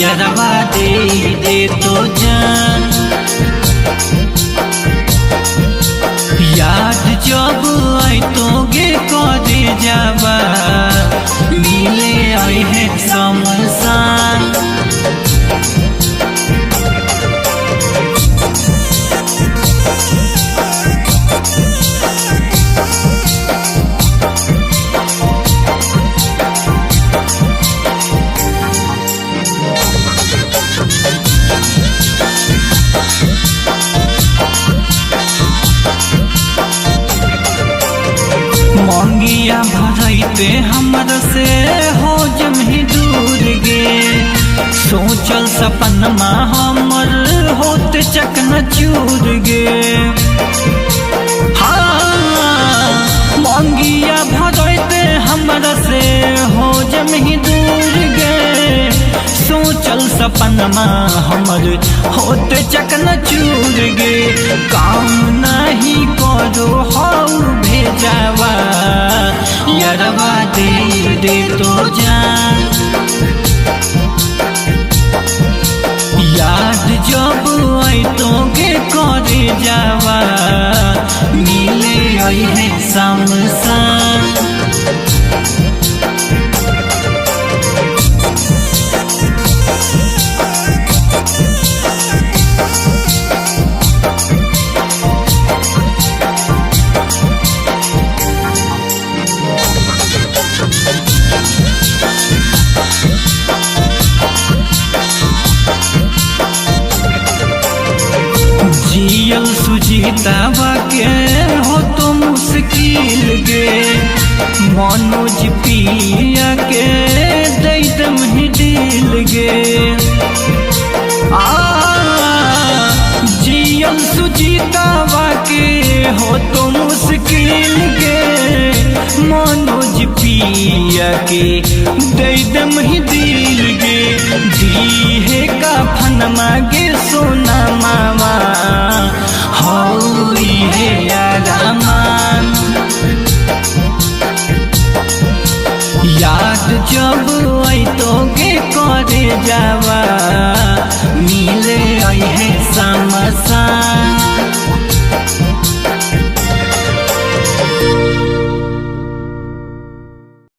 यरवा दे तो जान। याद जब आई तो गे करे जावा, मिले आई है शमशान। मंगिया भरते हमर से हो जम ही दूर गे, सोचल सपनमा हमर होते चकनाचूर गे। हाँ मंगिया भरते हमर से हो जम ही दूर गे, सोचल सपनमा हमर होते चकनाचूर गे। काम नहीं करो हाउ भेजावा, यरवा दे तो जान। याद जब आई तो गे करे जावा, मिले आई है शमशान। जियल सुजीतावा के हो तो मुश्किल गे, मनोज पिया के दैदम ही दिल गे। जियल सुजीतावा के हो तो मुश्किल गे, मनोज पिया के दैदम ही दिल गे। दीहे का फनमा गे सोना मामा, हौली है यारामान। याद जब आई तो गे करे जावा, मिले आई है शमशान।